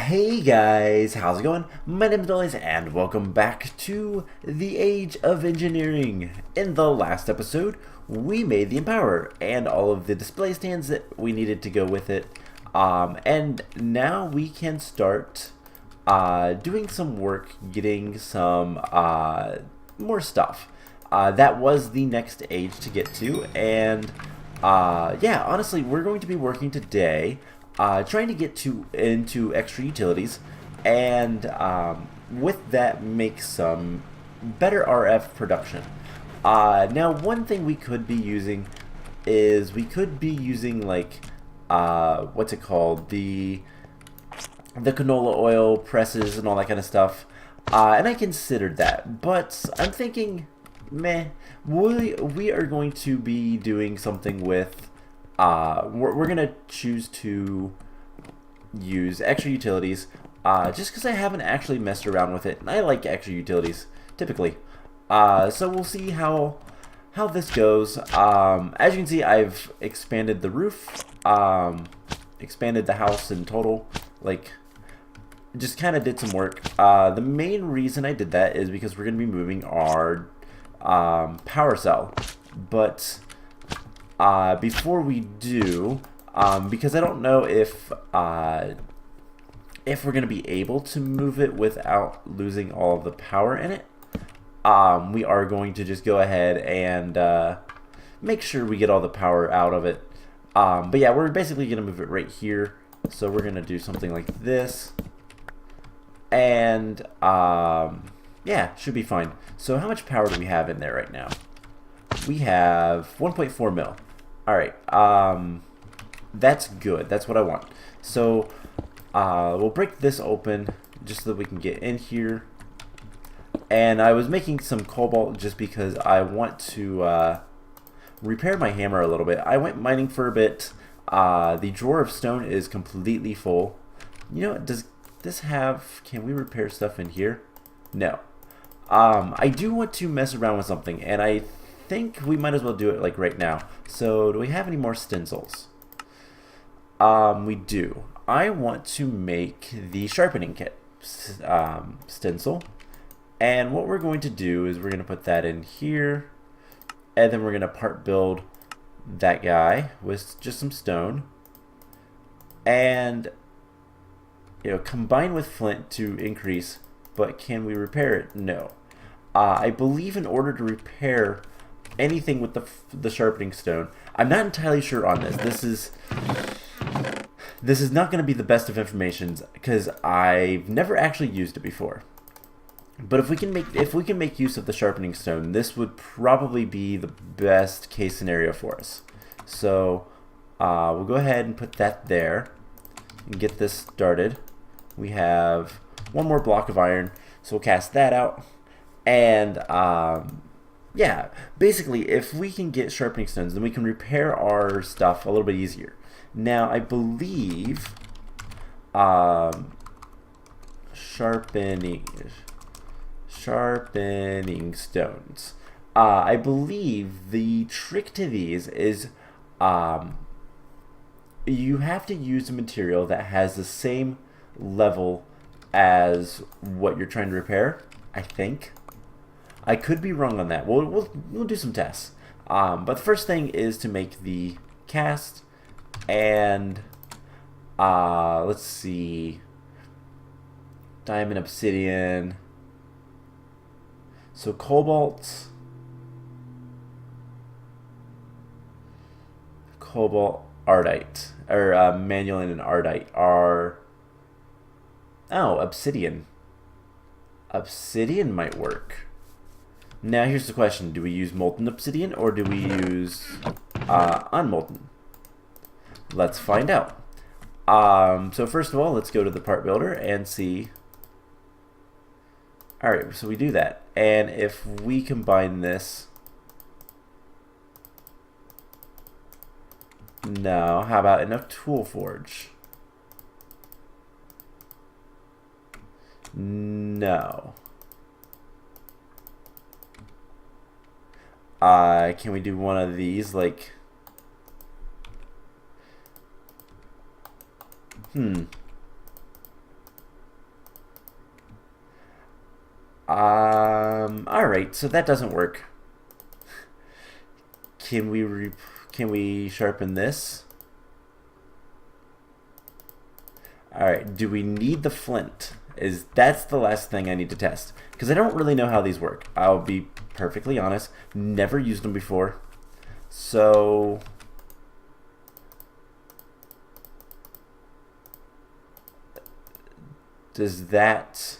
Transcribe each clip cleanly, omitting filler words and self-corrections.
Hey guys, how's it going? My name is Noise and welcome back to the Age of Engineering. In the last episode, we made the Empower and all of the display stands that we needed to go with it. And now we can start doing some work, getting some more stuff. That was the next age to get to, and yeah, honestly, we're going to be working today trying to get into extra utilities, and with that make some better RF production. Now, one thing we could be using is like what's it called, the canola oil presses and all that kind of stuff, and I considered that, but I'm thinking, meh, we are going to be doing something with we're gonna choose to use extra utilities, just because I haven't actually messed around with it, and I like extra utilities typically. So we'll see how this goes. As you can see, I've expanded the roof, expanded the house in total, like just kind of did some work. The main reason I did that is because we're gonna be moving our power cell, but before we do, because I don't know if we're going to be able to move it without losing all of the power in it, we are going to just go ahead and make sure we get all the power out of it. But yeah, we're basically going to move it right here. So we're going to do something like this, and yeah, should be fine. So how much power do we have in there right now? We have 1.4 mil. Alright, that's good. That's what I want. So, we'll break this open just so that we can get in here. And I was making some cobalt just because I want to repair my hammer a little bit. I went mining for a bit. The drawer of stone is completely full. You know what, does this have... can we repair stuff in here? No. I do want to mess around with something, and I think we might as well do it like right now. So do we have any more stencils? We do. I want to make the sharpening kit stencil, and what we're going to do is we're going to put that in here, and then we're going to part build that guy with just some stone, and combine with flint to increase. But can we repair it? No. I believe in order to repair anything with the sharpening stone, I'm not entirely sure on this. This is not going to be the best of information because I've never actually used it before. But if we can make use of the sharpening stone, this would probably be the best case scenario for us. So we'll go ahead and put that there and get this started. We have one more block of iron, so we'll cast that out, and yeah, basically, if we can get sharpening stones, then we can repair our stuff a little bit easier. Now, I believe sharpening stones. I believe the trick to these is you have to use a material that has the same level as what you're trying to repair, I think. I could be wrong on that. We'll do some tests. But the first thing is to make the cast, and let's see, diamond, obsidian, so cobalt, ardite, or manuline and ardite are, oh, obsidian. Obsidian might work. Now here's the question, do we use molten obsidian or do we use unmolten? Let's find out. So first of all, let's go to the part builder and see. Alright, so we do that, and if we combine this, no, how about enough tool forge? No. Can we do one of these, like, Alright, so that doesn't work. Can we sharpen this? Alright, do we need the flint? That's the last thing I need to test. Because I don't really know how these work. I'll be perfectly honest. Never used them before. So... does that...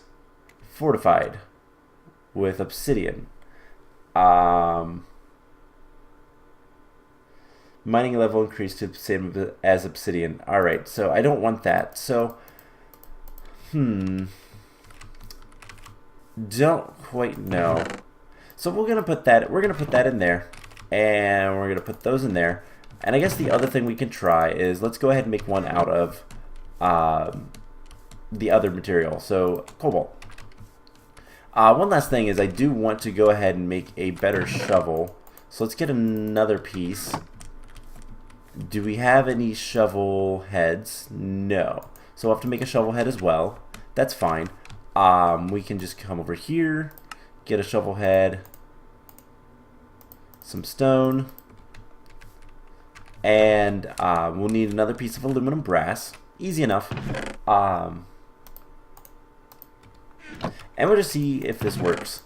fortified with obsidian. Mining level increased to the same as obsidian. Alright, so I don't want that. So, don't quite know. So we're gonna put that in there, and we're gonna put those in there. And I guess the other thing we can try is let's go ahead and make one out of the other material. So cobalt. One last thing is I do want to go ahead and make a better shovel. So let's get another piece. Do we have any shovel heads? No. So we'll have to make a shovel head as well. That's fine. We can just come over here, get a shovel head, some stone, and we'll need another piece of aluminum brass. Easy enough. And we'll just see if this works.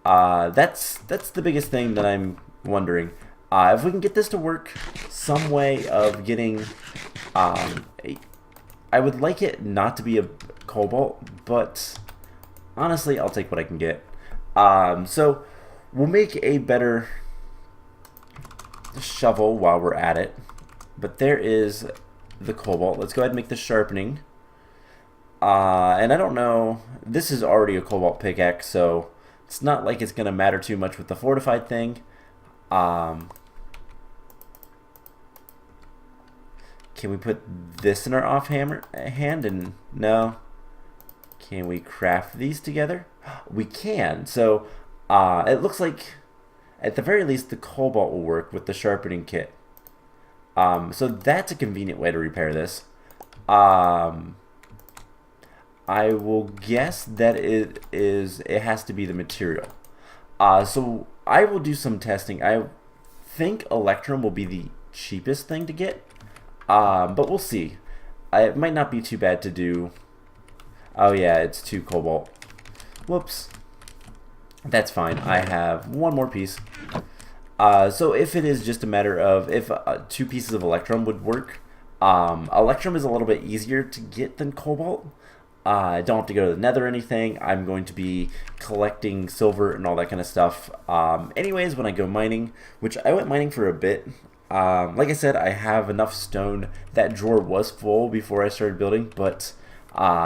That's the biggest thing that I'm wondering. If we can get this to work, some way of getting... I would like it not to be a cobalt, but honestly, I'll take what I can get. So we'll make a better shovel while we're at it. But there is the cobalt. Let's go ahead and make the sharpening. And I don't know, this is already a cobalt pickaxe, so it's not like it's going to matter too much with the fortified thing. Can we put this in our offhand? And no. Can we craft these together? We can. So it looks like at the very least the cobalt will work with the sharpening kit. So that's a convenient way to repair this. I will guess that it has to be the material. So I will do some testing. I think Electrum will be the cheapest thing to get, but we'll see. It might not be too bad to do. Oh yeah, it's 2 cobalt. Whoops. That's fine. I have one more piece. So if it is just a matter of if 2 pieces of Electrum would work, Electrum is a little bit easier to get than cobalt. I don't have to go to the nether or anything. I'm going to be collecting silver and all that kind of stuff. Anyways, when I go mining, which I went mining for a bit, like I said, I have enough stone. That drawer was full before I started building, but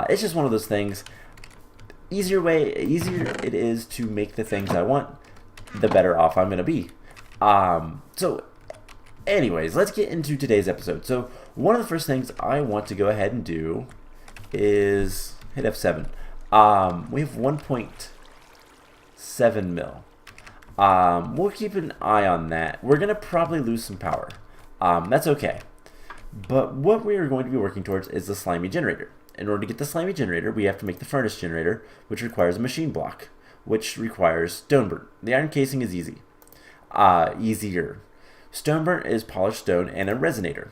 it's just one of those things. Easier it is to make the things I want, the better off I'm going to be. So anyways, let's get into today's episode. So one of the first things I want to go ahead and do is hit F7. We have 1.7 mil. We'll keep an eye on that. We're gonna probably lose some power. That's okay. But what we are going to be working towards is the Slimey Generator. In order to get the Slimey Generator, we have to make the Furnace Generator, which requires a machine block, which requires Stoneburnt. The iron casing is easy. Easier. Stoneburnt is polished stone and a resonator.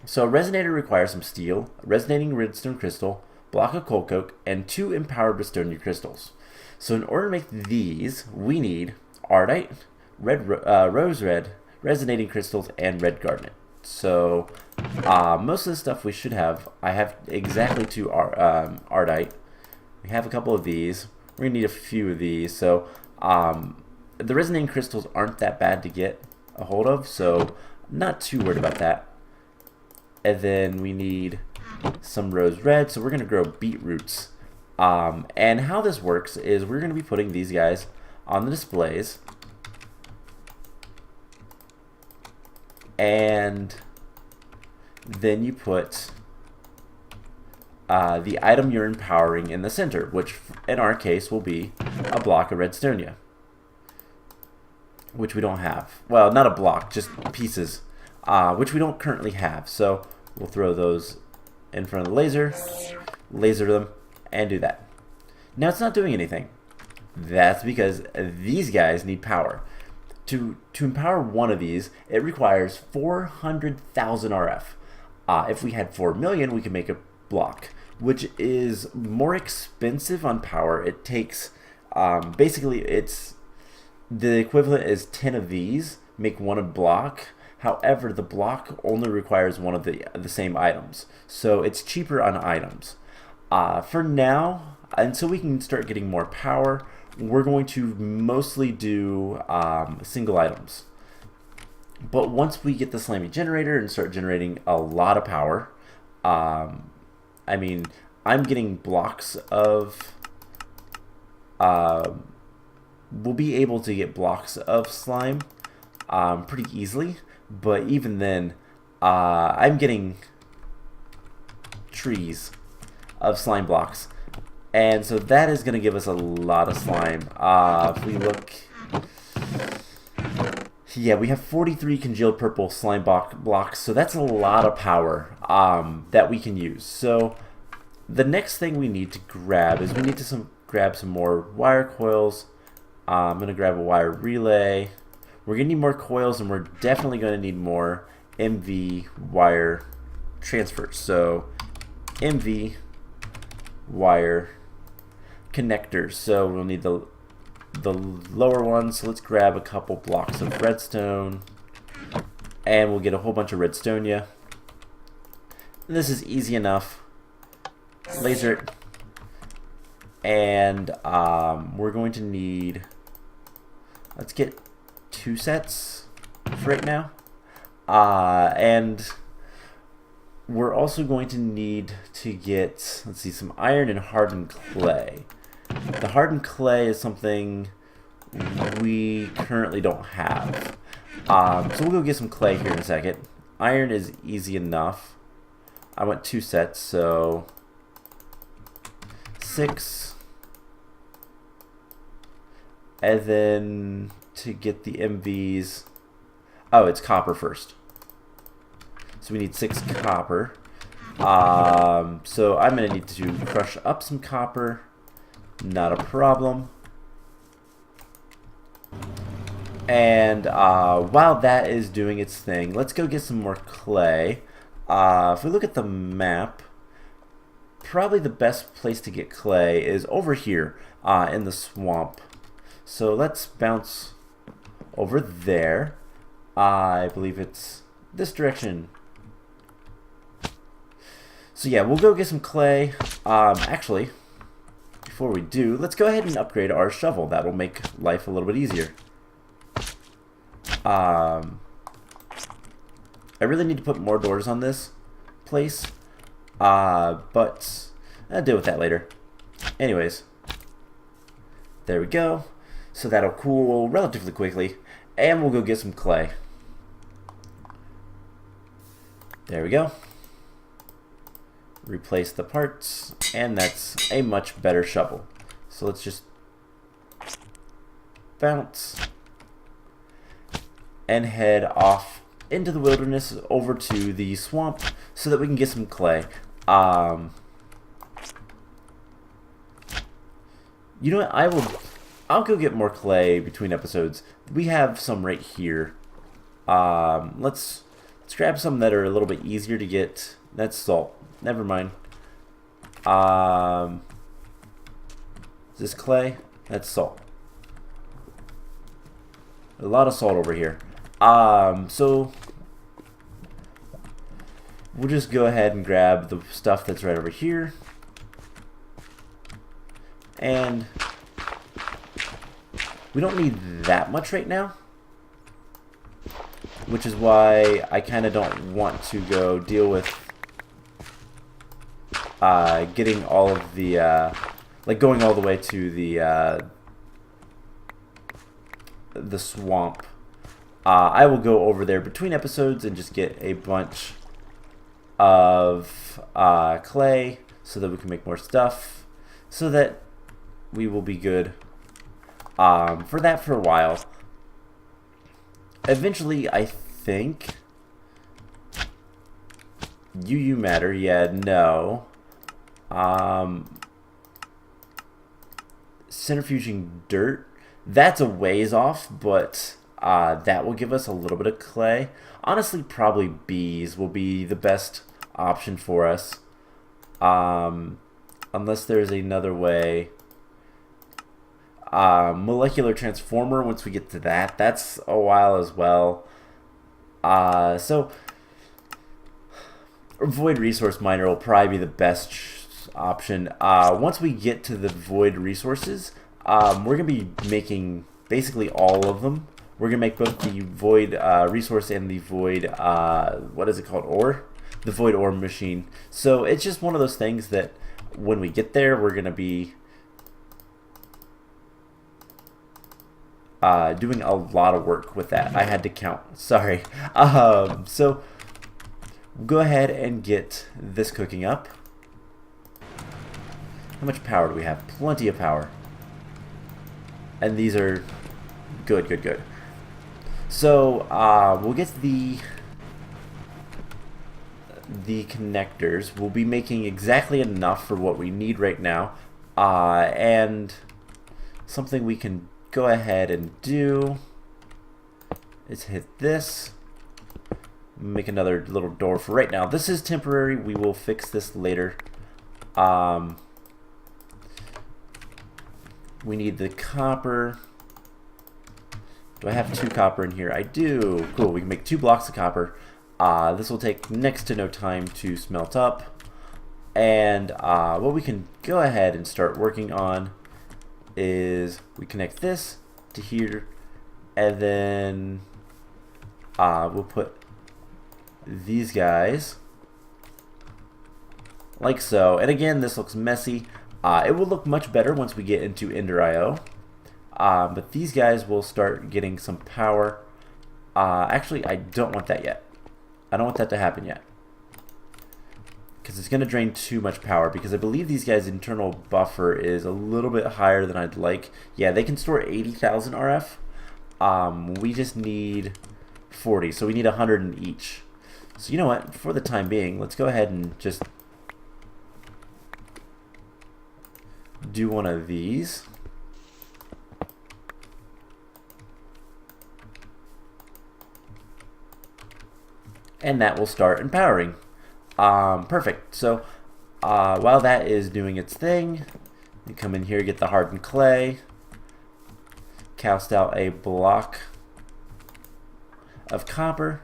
So a resonator requires some steel, a resonating redstone crystal, block of coal coke, and 2 empowered restonia crystals. So in order to make these, we need ardite, rose red, resonating crystals, and red garnet. So most of the stuff we should have, I have exactly 2 ardite. We have a couple of these. We're going to need a few of these. So the resonating crystals aren't that bad to get a hold of, so not too worried about that. And then we need some rose red, so we're going to grow beetroots. And how this works is we're going to be putting these guys on the displays. And then you put the item you're empowering in the center, which in our case will be a block of redstonia, which we don't have. Well, not a block, just pieces, which we don't currently have. So we'll throw those in front of the laser them, and do that. Now it's not doing anything. That's because these guys need power. To empower one of these, it requires 400,000 RF. If we had 4 million, we could make a block, which is more expensive on power. It takes, basically, it's the equivalent is 10 of these, make one a block. However, the block only requires one of the same items, so it's cheaper on items. For now, until we can start getting more power, we're going to mostly do single items. But once we get the Slimey Generator and start generating a lot of power, I mean, I'm getting blocks of, we'll be able to get blocks of slime pretty easily, but even then, I'm getting trees of slime blocks. And so that is going to give us a lot of slime. If we look, yeah, we have 43 congealed purple slime blocks, so that's a lot of power that we can use. So the next thing we need to grab is we need to grab some more wire coils. I'm going to grab a wire relay. We're going to need more coils, and we're definitely going to need more MV wire transfers. So MV wire connectors. So we'll need the lower ones. So let's grab a couple blocks of redstone, and we'll get a whole bunch of redstonia. And this is easy enough. Laser it, and we're going to need. Let's get 2 sets for right now, and we're also going to need to get, let's see, some iron and hardened clay. The hardened clay is something we currently don't have. So we'll go get some clay here in a second. Iron is easy enough. I want 2 sets, so 6. And then to get the MVs, oh, it's copper first. So we need 6 copper. So I'm going to need to crush up some copper. Not a problem. And while that is doing its thing, let's go get some more clay. If we look at the map, probably the best place to get clay is over here in the swamp. So let's bounce over there. I believe it's this direction. So yeah, we'll go get some clay. Actually, before we do, let's go ahead and upgrade our shovel. That'll make life a little bit easier. I really need to put more doors on this place, but I'll deal with that later. Anyways, there we go. So that'll cool relatively quickly, and we'll go get some clay. There we go. Replace the parts, and that's a much better shovel. So let's just bounce and head off into the wilderness over to the swamp so that we can get some clay. You know what? I'll go get more clay between episodes. We have some right here. Let's grab some that are a little bit easier to get. That's salt. Never mind. Is this clay? That's salt. A lot of salt over here. So we'll just go ahead and grab the stuff that's right over here. And we don't need that much right now, which is why I kind of don't want to go deal with getting all of the like going all the way to the swamp. I will go over there between episodes and just get a bunch of clay so that we can make more stuff, so that we will be good for that for a while. Eventually, I think you matter. Yeah, no. centrifuging dirt. That's a ways off, but that will give us a little bit of clay. Honestly, probably bees will be the best option for us. Unless there's another way. Molecular transformer, once we get to that, that's a while as well. So void resource miner will probably be the best option. Once we get to the void resources, we're going to be making basically all of them. We're going to make both the void resource and the void, what is it called, ore? The void ore machine. So it's just one of those things that when we get there, we're going to be doing a lot of work with that. I had to count. Sorry. So go ahead and get this cooking up. How much power do we have? Plenty of power. And these are good, good, good. So we'll get the connectors. We'll be making exactly enough for what we need right now. And something we can go ahead and do is hit this. Make another little door for right now. This is temporary. We will fix this later. We need the copper. Do I have 2 copper in here? I do. Cool. We can make 2 blocks of copper. This will take next to no time to smelt up. And what we can go ahead and start working on is we connect this to here, and then we'll put these guys like so. And again, this looks messy. It will look much better once we get into Ender.io. But these guys will start getting some power. Actually, I don't want that yet. I don't want that to happen yet, because it's going to drain too much power, because I believe these guys' internal buffer is a little bit higher than I'd like. Yeah, they can store 80,000 RF. We just need 40, so we need 100 in each. So you know what? For the time being, let's go ahead and just do one of these. And that will start empowering. Perfect. So while that is doing its thing, you come in here, get the hardened clay, cast out a block of copper,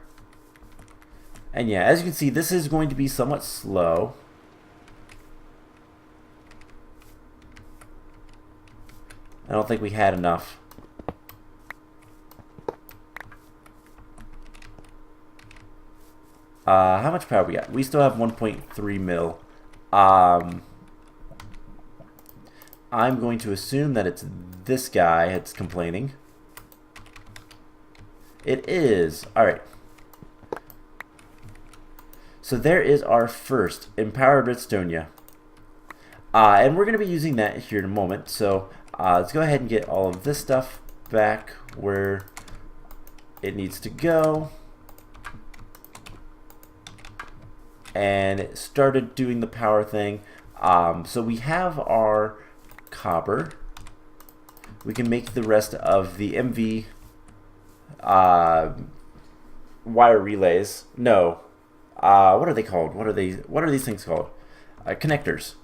and yeah, as you can see, this is going to be somewhat slow. I don't think we had enough. How much power we got? We still have 1.3 mil. I'm going to assume that it's this guy that's complaining. It is. Alright. So there is our first empowered redstonia. And we're going to be using that here in a moment. So let's go ahead and get all of this stuff back where it needs to go. And it started doing the power thing. So we have our copper. We can make the rest of the MV wire relays. No, what are they called? What are these things called? Connectors.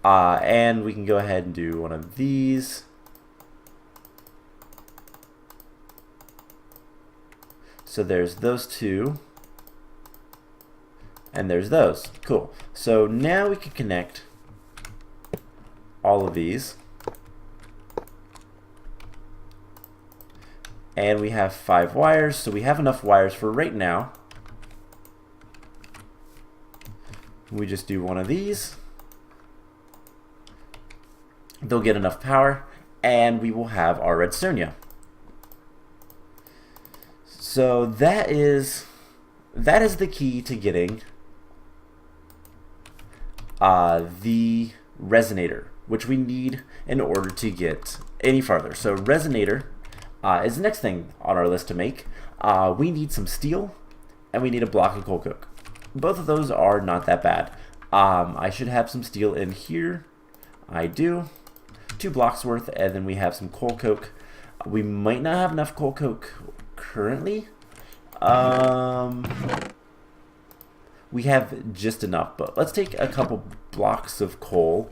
And we can go ahead and do one of these. So there's those two. And there's those. Cool. So now we can connect all of these. And we have 5 wires, so we have enough wires for right now. We just do one of these. They'll get enough power, and we will have our redstonia. So that is the key to getting the resonator, which we need in order to get any farther. So resonator is the next thing on our list to make. We need some steel, and we need a block of coal coke. Both of those are not that bad. I should have some steel in here. I do. 2 blocks worth, and then we have some coal coke. We might not have enough coal coke currently. We have just enough, but let's take a couple blocks of coal,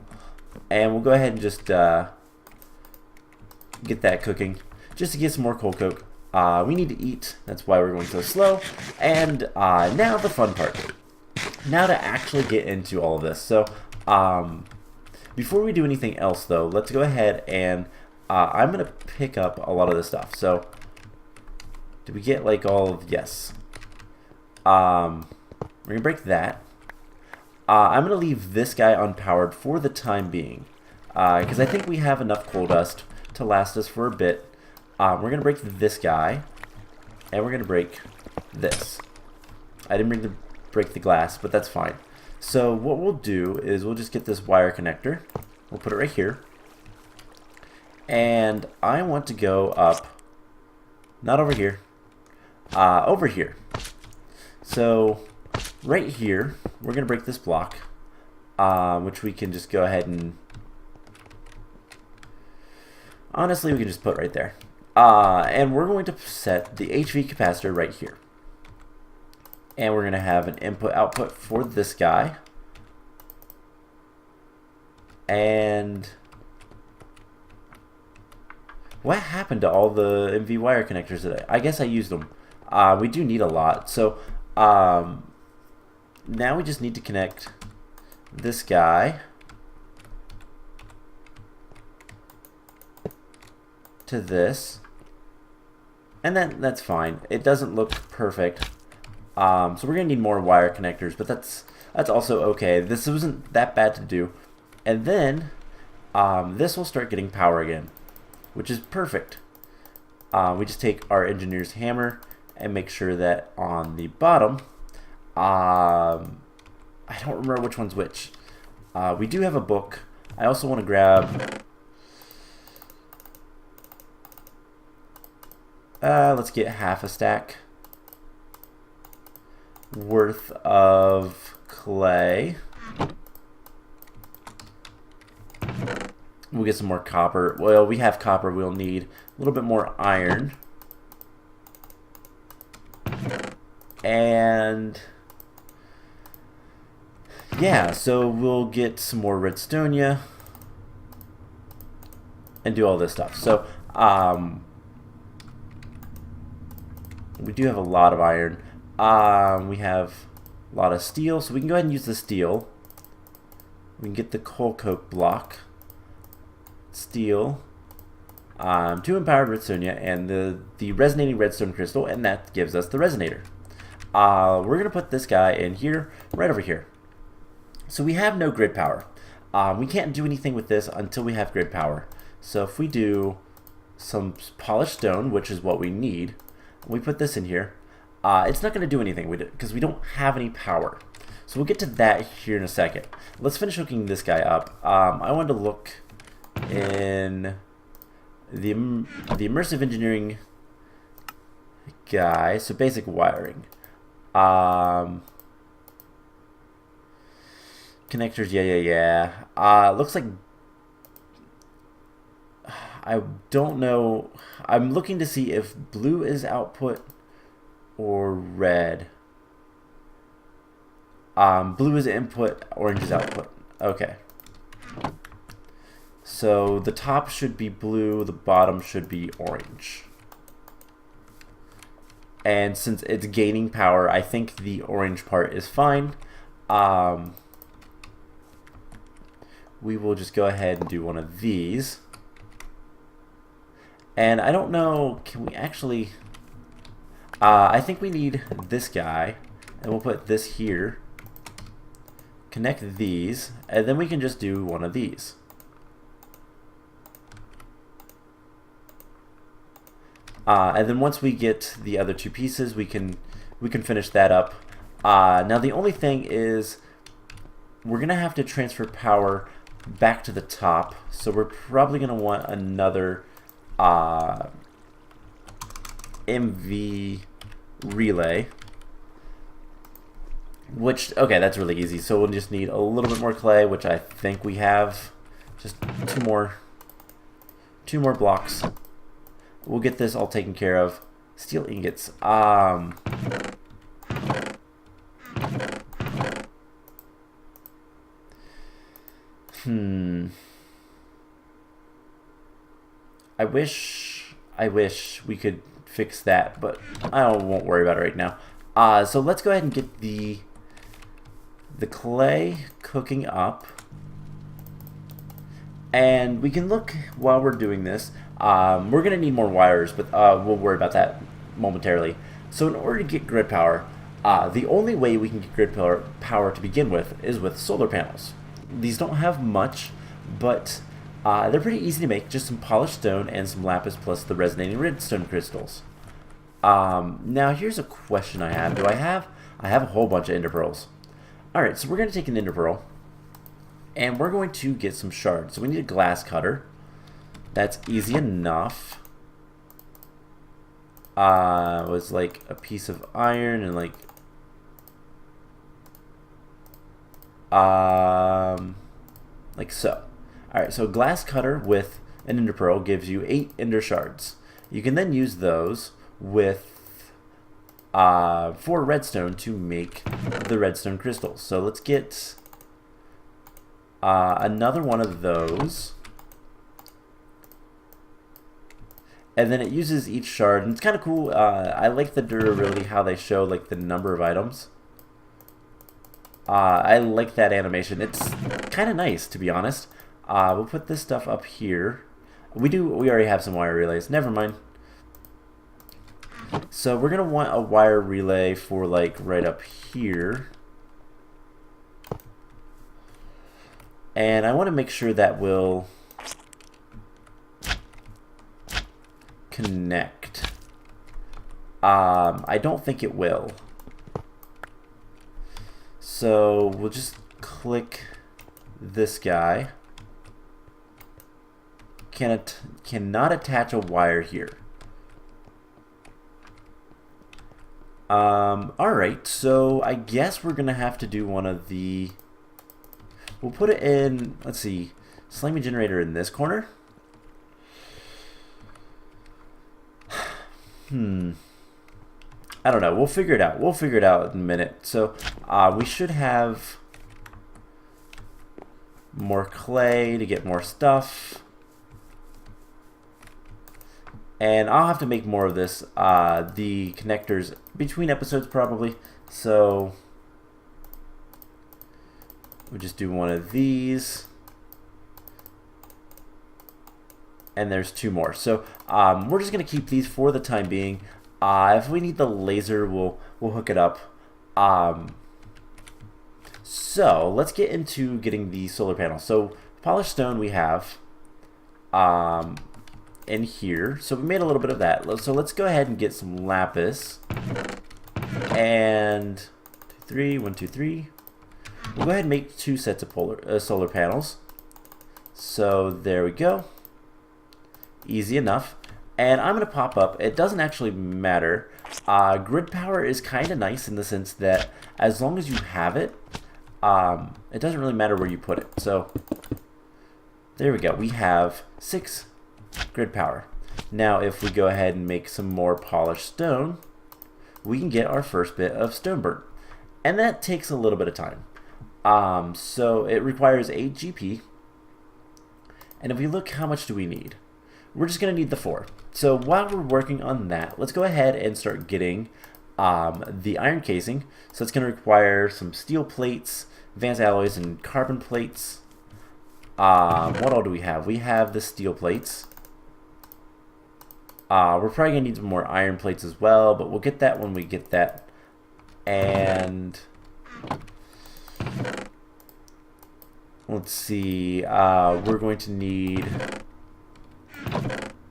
and we'll go ahead and just get that cooking, just to get some more coal coke. We need to eat, that's why we're going so slow. And now the fun part. Now to actually get into all of this. So, before we do anything else though, let's go ahead and I'm going to pick up a lot of this stuff. So, did we get like all of, yes. We're going to break that. I'm going to leave this guy unpowered for the time being, because I think we have enough coal dust to last us for a bit. We're going to break this guy, and we're going to break this. I didn't break the glass, but that's fine. So what we'll do is we'll just get this wire connector. We'll put it right here. And I want to go up, not over here, over here. So right here, we're going to break this block, which we can just go ahead and, honestly, we can just put right there. And we're going to set the HV capacitor right here. And we're going to have an input-output for this guy. And what happened to all the MV wire connectors today? I guess I used them. We do need a lot. So now we just need to connect this guy to this. And then that's fine. It doesn't look perfect. So we're gonna need more wire connectors, but that's also okay. This wasn't that bad to do. And then this will start getting power again, which is perfect. We just take our engineer's hammer and make sure that on the bottom, I don't remember which one's which. We do have a book. I also want to grab. Let's get half a stack worth of clay. We'll get some more copper. Well, we have copper. We'll need a little bit more iron. And yeah, so we'll get some more redstonia and do all this stuff. So we do have a lot of iron. We have a lot of steel, so we can go ahead and use the steel. We can get the coal coke block, steel, 2 empowered redstonia, and the resonating redstone crystal, and that gives us the resonator. We're going to put this guy in here, right over here. So we have no grid power. We can't do anything with this until we have grid power. So if we do some polished stone, which is what we need, we put this in here, it's not going to do anything because we don't have any power. So we'll get to that here in a second. Let's finish hooking this guy up. I wanted to look in the immersive engineering guy, so basic wiring. Connectors, yeah. Looks like, I don't know. I'm looking to see if blue is output or red. Blue is input, orange is output. Okay. So the top should be blue, the bottom should be orange. And since it's gaining power, I think the orange part is fine. We will just go ahead and do one of these. And I don't know, can we actually... I think we need this guy, and we'll put this here. Connect these, and then we can just do one of these. And then once we get the other 2 pieces, we can finish that up. Now the only thing is, we're gonna have to transfer power back to the top, so we're probably gonna want another MV relay. Which, okay, that's really easy. So we'll just need a little bit more clay, which I think we have. Just 2 more 2 more blocks. We'll get this all taken care of. Steel ingots. I wish we could fix that, but I won't worry about it right now. So let's go ahead and get the clay cooking up. And we can look while we're doing this. We're going to need more wires, but we'll worry about that momentarily. So in order to get grid power, the only way we can get grid power to begin with is with solar panels. These don't have much, but they're pretty easy to make. Just some polished stone and some lapis plus the resonating redstone crystals. Now here's a question I have. I have a whole bunch of ender pearls. Alright, so we're going to take an ender pearl. And we're going to get some shards. So we need a glass cutter. That's easy enough. It was like a piece of iron and like so. Alright, so a glass cutter with an ender pearl gives you 8 ender shards. You can then use those with 4 redstone to make the redstone crystals. So let's get another one of those. And then it uses each shard, and it's kind of cool. I like the durability, how they show like the number of items. I like that animation. It's kind of nice, to be honest. We'll put this stuff up here. We already have some wire relays. Never mind. So we're gonna want a wire relay for like right up here. And I want to make sure that will connect. I don't think it will. So we'll just click this guy. Cannot attach a wire here. Alright, so I guess we're gonna have to do one of the... We'll put it in, let's see, Slimey Generator in this corner. I don't know. We'll figure it out. We'll figure it out in a minute. So we should have more clay to get more stuff. And I'll have to make more of this. The connectors between episodes probably. So we'll just do one of these. And there's 2 more. So we're just going to keep these for the time being. If we need the laser, we'll hook it up. So let's get into getting the solar panel. So polished stone we have in here. So we made a little bit of that. So let's go ahead and get some lapis. And 1, 2, 3. We'll go ahead and make 2 sets of solar panels. So there we go. Easy enough. And I'm going to pop up. It doesn't actually matter. Grid power is kind of nice in the sense that as long as you have it, it doesn't really matter where you put it. So there we go. We have 6 grid power. Now if we go ahead and make some more polished stone, we can get our first bit of stone burnt. And that takes a little bit of time. So it requires 8 GP. And if we look, how much do we need? We're just going to need the 4. So while we're working on that, let's go ahead and start getting the iron casing. So it's going to require some steel plates, advanced alloys, and carbon plates. What all do we have? We have the steel plates. We're probably going to need some more iron plates as well, but we'll get that when we get that. And let's see, we're going to need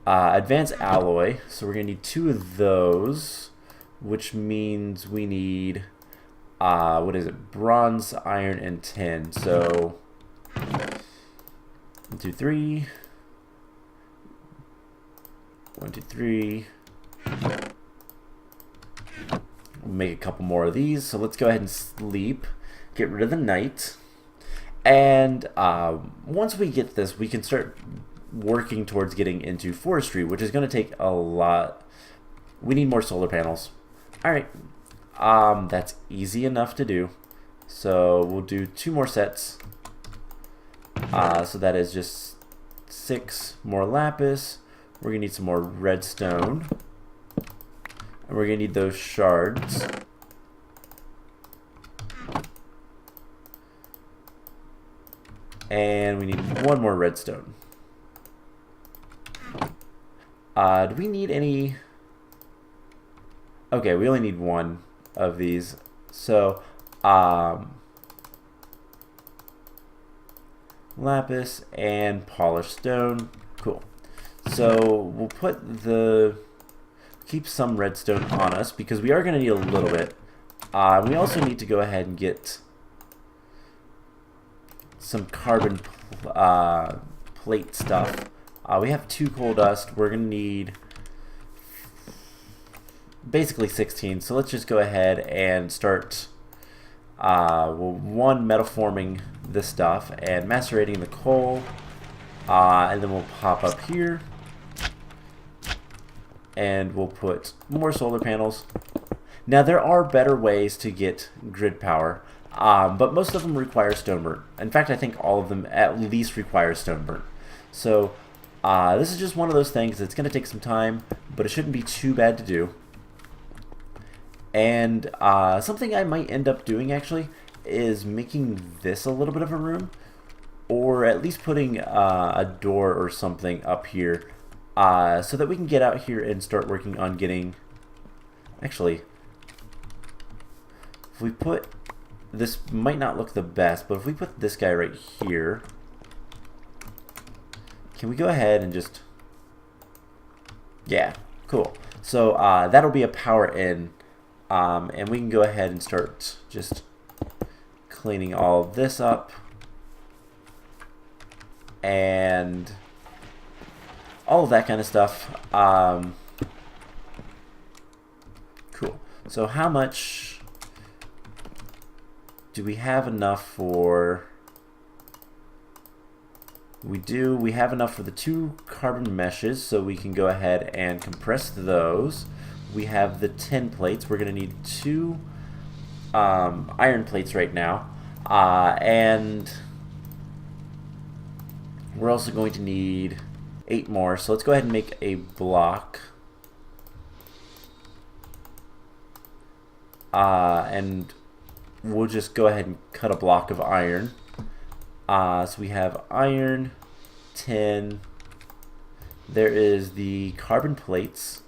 advanced alloy, so we're going to need 2 of those, which means we need, what is it, bronze, iron, and tin. So 1, 2, 3. 1, 2, 3. We'll make a couple more of these. So let's go ahead and sleep. Get rid of the night. And once we get this, we can start working towards getting into forestry, which is going to take a lot. We need more solar panels. All right, that's easy enough to do. So we'll do 2 more sets. So that is just 6 more lapis. We're gonna need some more redstone, and we're gonna need those shards. And we need 1 more redstone. Do we need any? Okay, we only need 1 of these. So, lapis and polished stone. Cool. So we'll keep some redstone on us because we are going to need a little bit. We also need to go ahead and get some carbon plate stuff. We have 2 coal dust. We're going to need basically 16. So let's just go ahead and start metal forming this stuff and macerating the coal. And then we'll pop up here. And we'll put more solar panels. Now there are better ways to get grid power. But most of them require stone burn. In fact, I think all of them at least require stone burn. So this is just one of those things. It's going to take some time, but it shouldn't be too bad to do. And something I might end up doing actually is making this a little bit of a room, or at least putting a door or something up here so that we can get out here and start working on getting. Actually, if we put this, might not look the best, but if we put this guy right here, can we go ahead and just, yeah, cool. So that'll be a power in, and we can go ahead and start just cleaning all of this up and all of that kind of stuff. Cool. So how much do we have enough for? We do. We have enough for the 2 carbon meshes, so we can go ahead and compress those. We have the tin plates. We're going to need 2 iron plates right now. And we're also going to need 8 more. So let's go ahead and make a block. And we'll just go ahead and cut a block of iron. So we have iron, tin. There is the carbon plates.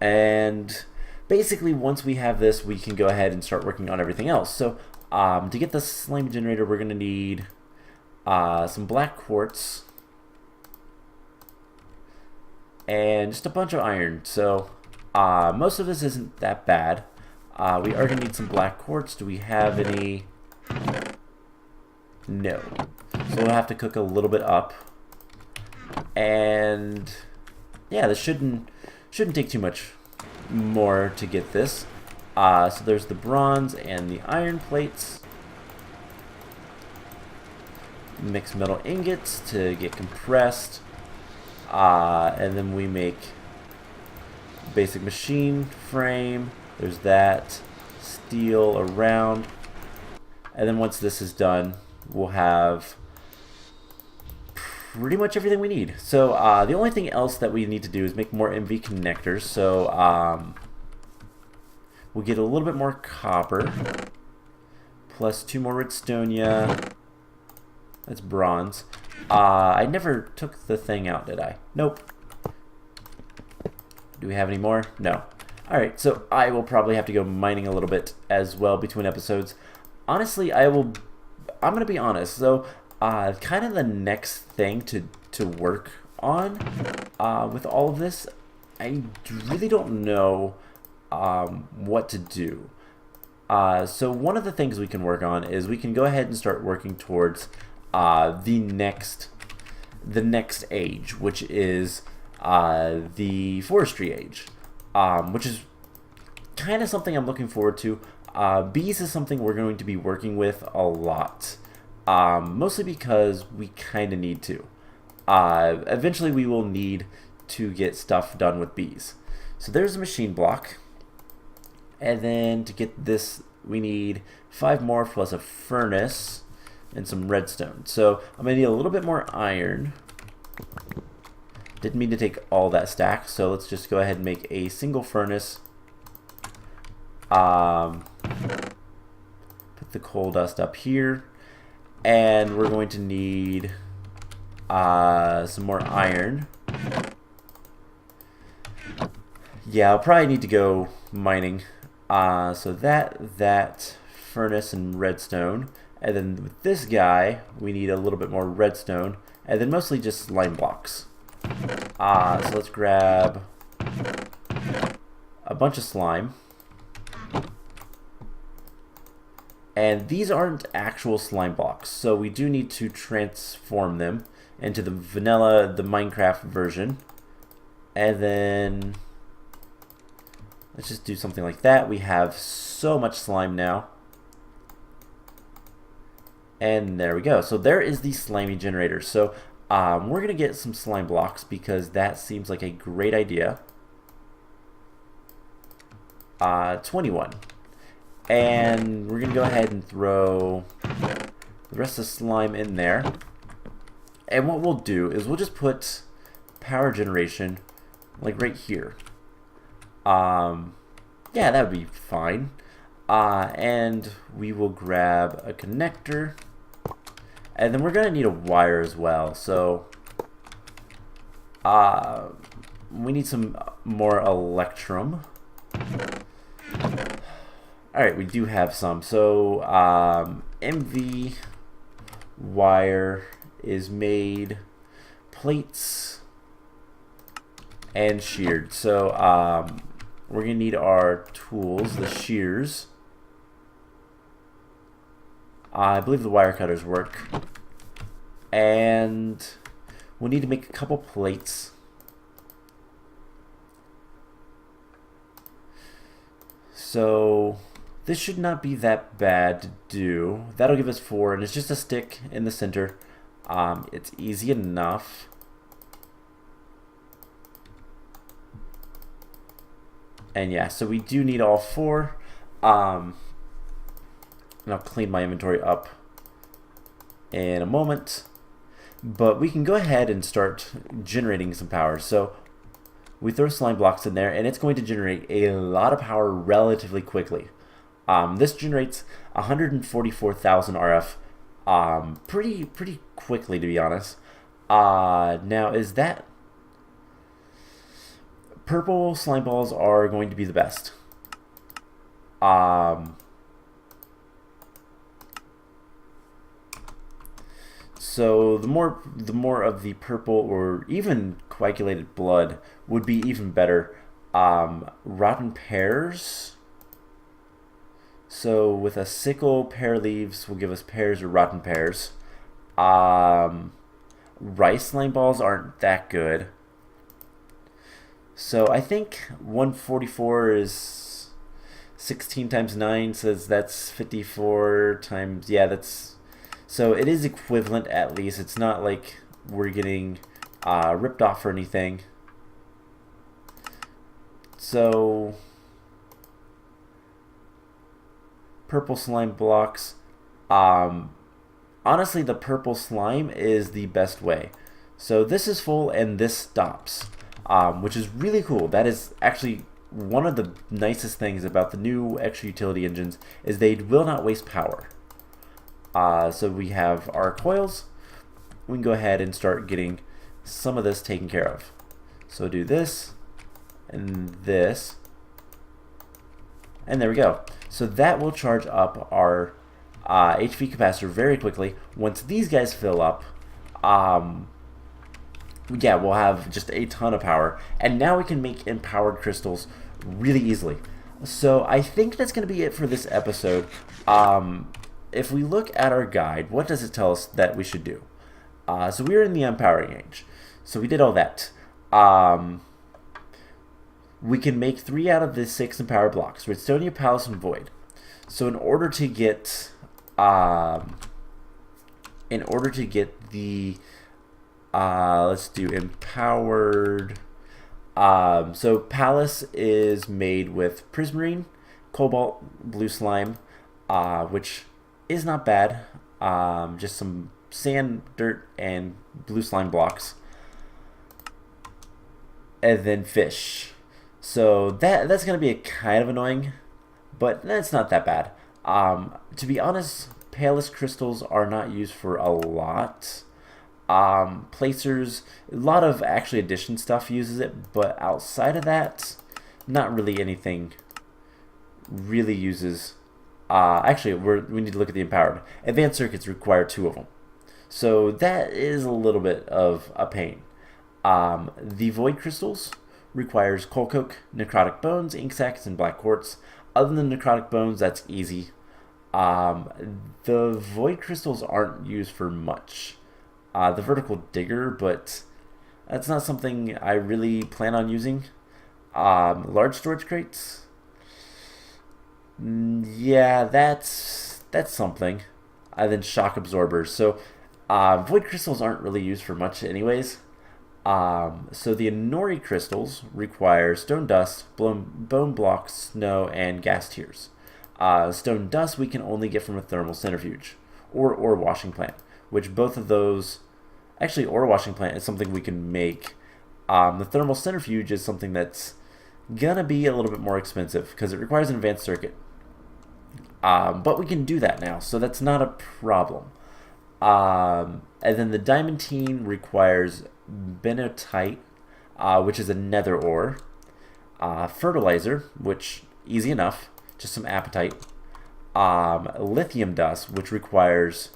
And basically once we have this, we can go ahead and start working on everything else. So to get the Slimey Generator, we're going to need some black quartz and just a bunch of iron. So most of this isn't that bad. We are going to need some black quartz. Do we have any? No. So we'll have to cook a little bit up. And yeah, this shouldn't take too much more to get this. So there's the bronze and the iron plates. Mix metal ingots to get compressed. And then we make basic machine frame. There's that. Steel around. And then once this is done, we'll have pretty much everything we need. So the only thing else that we need to do is make more MV connectors. So we'll get a little bit more copper, plus 2 more redstonia. That's bronze. I never took the thing out, did I? Nope. Do we have any more? No. Alright, so I will probably have to go mining a little bit as well between episodes. Honestly, I'm going to be honest. So kind of the next thing to work on with all of this, I really don't know what to do. So one of the things we can work on is we can go ahead and start working towards the next age, which is the forestry age, which is kind of something I'm looking forward to. Bees is something we're going to be working with a lot. mostly because we kind of need to. Eventually we will need to get stuff done with bees. So there's a machine block. And then to get this, we need 5 more plus a furnace and some redstone. So I'm going to need a little bit more iron. Didn't mean to take all that stack, so let's just go ahead and make a single furnace. Put the coal dust up here. And we're going to need some more iron. Yeah, I'll probably need to go mining. So that furnace and redstone, and then with this guy we need a little bit more redstone, and then mostly just slime blocks. So let's grab a bunch of slime, and these aren't actual slime blocks, so we do need to transform them into the Minecraft version, and then let's just do something like that. We have so much slime now. And there we go. So there is the Slimey Generator. So we're going to get some slime blocks because that seems like a great idea. 21. And we're going to go ahead and throw the rest of the slime in there. And what we'll do is we'll just put power generation like right here. Yeah, that would be fine. And we will grab a connector, and then we're gonna need a wire as well. So, we need some more electrum. All right, we do have some. So, MV wire is made plates and sheared. So, we're going to need our tools, the shears. I believe the wire cutters work. And we'll need to make a couple plates. So this should not be that bad to do. That'll give us 4, and it's just a stick in the center. It's easy enough. And yeah, so we do need all 4. And I'll clean my inventory up in a moment. But we can go ahead and start generating some power. So we throw slime blocks in there, and it's going to generate a lot of power relatively quickly. This generates 144,000 RF pretty quickly, to be honest. Now, is that... Purple slime balls are going to be the best. So the more of the purple or even coagulated blood would be even better. Rotten pears. So with a sickle, pear leaves will give us pears or rotten pears. Rice slime balls aren't that good. So I think 144 is 16 times 9, says that's 54 times, yeah, that's, so it is equivalent at least. It's not like we're getting ripped off or anything. So purple slime blocks, honestly the purple slime is the best way. So this is full and this stops. Which is really cool. That is actually one of the nicest things about the new extra utility engines is they will not waste power. So we have our coils. We can go ahead and start getting some of this taken care of. So do this and this, and there we go. So that will charge up our HV capacitor very quickly. Once these guys fill up, yeah, we'll have just a ton of power, and now we can make empowered crystals really easily. So I think that's going to be it for this episode. If we look at our guide, what does it tell us that we should do? So we're in the empowering age, so we did all that. We can make 3 out of the 6 empowered blocks: Redstonia, Palace, and Void. So in order to get in order to get the let's do empowered. So Palace is made with prismarine, cobalt, blue slime, which is not bad. Just some sand, dirt, and blue slime blocks, and then fish. So that's gonna be kind of annoying, but that's not that bad. To be honest, Palace crystals are not used for a lot. Placers, a lot of actually addition stuff uses it, but outside of that, not really anything really uses. Actually, we need to look at the empowered. Advanced circuits require 2 of them, so that is a little bit of a pain. The void crystals requires coal coke, necrotic bones, ink sacs, and black quartz. Other than necrotic bones, that's easy. The void crystals aren't used for much. The vertical digger, but that's not something I really plan on using. Large storage crates. Yeah, that's something. Then shock absorbers. So void crystals aren't really used for much anyways. So the Inori crystals require stone dust, bone blocks, snow, and gas tears. Stone dust we can only get from a thermal centrifuge or ore washing plant, which both of those, actually ore washing plant is something we can make. The thermal centrifuge is something that's gonna be a little bit more expensive because it requires an advanced circuit. But we can do that now, so that's not a problem. And then the diamantine requires benotite, which is a nether ore. Fertilizer, which easy enough, just some apatite. Lithium dust, which requires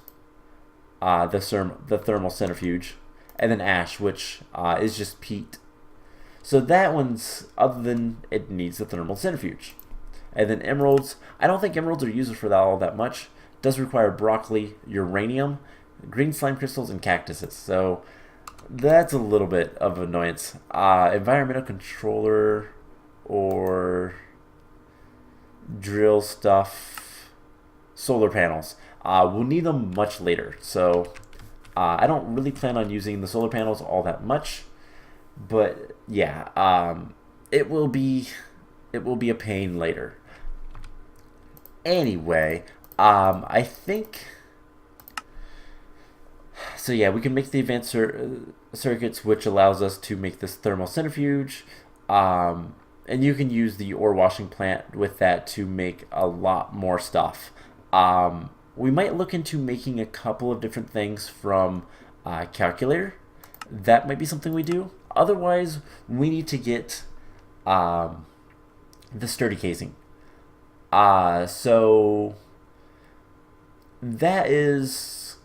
the thermal centrifuge, and then ash, which is just peat. So that one's, other than it needs the thermal centrifuge. And then emeralds, I don't think emeralds are used for that all that much. It does require broccoli, uranium, green slime crystals, and cactuses. So that's a little bit of annoyance. Environmental controller or drill stuff, solar panels. We'll need them much later, so I don't really plan on using the solar panels all that much. But yeah, it will be a pain later. Anyway, I think so. Yeah, we can make the advanced circuits, which allows us to make this thermal centrifuge. And you can use the ore washing plant with that to make a lot more stuff. We might look into making a couple of different things from calculator. That might be something we do. Otherwise, we need to get the sturdy casing. So that's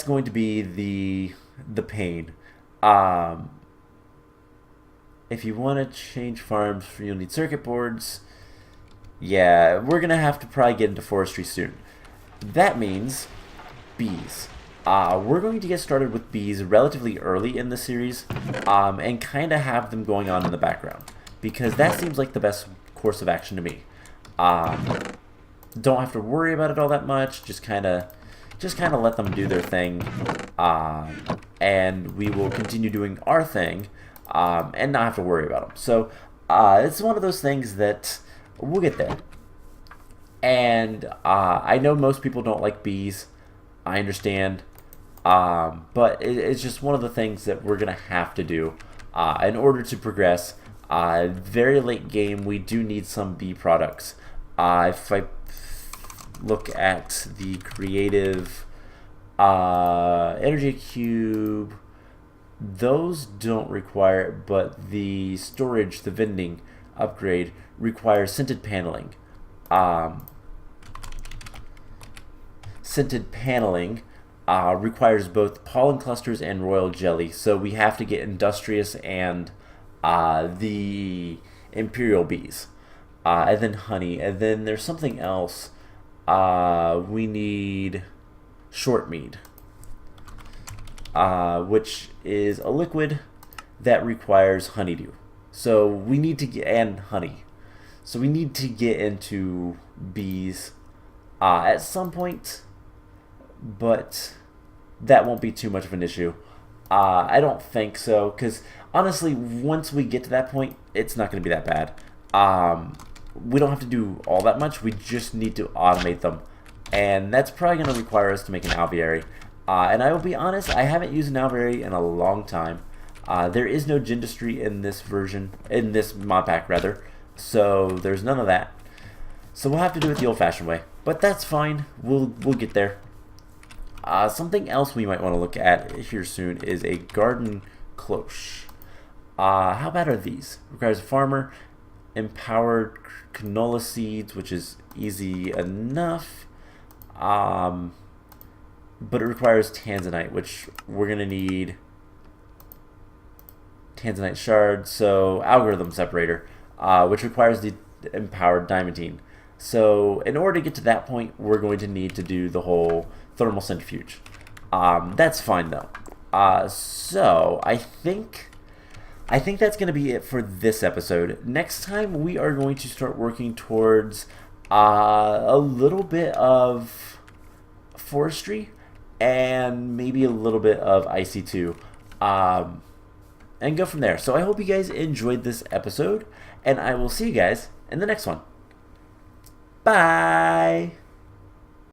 going to be the pain. If you want to change farms, you'll need circuit boards. Yeah, we're going to have to probably get into forestry soon. That means bees. We're going to get started with bees relatively early in the series and kind of have them going on in the background, because that seems like the best course of action to me. Don't have to worry about it all that much. Just kind of let them do their thing, and we will continue doing our thing and not have to worry about them. So it's one of those things that we'll get there. And I know most people don't like bees. I understand. But it's just one of the things that we're going to have to do in order to progress. Very late game, we do need some bee products. If I look at the creative energy cube, those don't require it, but the storage, the vending upgrade requires scented paneling. Scented paneling requires both pollen clusters and royal jelly, so we have to get industrious and the imperial bees, and then honey, and then there's something else. We need short mead, which is a liquid that requires honeydew. So we need to get, and honey. So we need to get into bees at some point. but that won't be too much of an issue. I don't think so, because honestly, once we get to that point, it's not going to be that bad. We don't have to do all that much. We just need to automate them, and that's probably going to require us to make an alveary. And I will be honest, I haven't used an alveary in a long time. There is no Gindustry in this version, in this mod pack rather, so there's none of that. So we'll have to do it the old-fashioned way, but that's fine. We'll get there. Something else we might want to look at here soon is a garden cloche. How bad are these? Requires a farmer, empowered canola seeds, which is easy enough. But it requires tanzanite, which we're gonna need tanzanite shard. So algorithm separator, which requires the empowered diamantine. So in order to get to that point, we're going to need to do the whole thermal centrifuge. That's fine though. So I think that's going to be it for this episode. Next time we are going to start working towards a little bit of forestry and maybe a little bit of IC2, and go from there. So I hope you guys enjoyed this episode, and I will see you guys in the next one. Bye!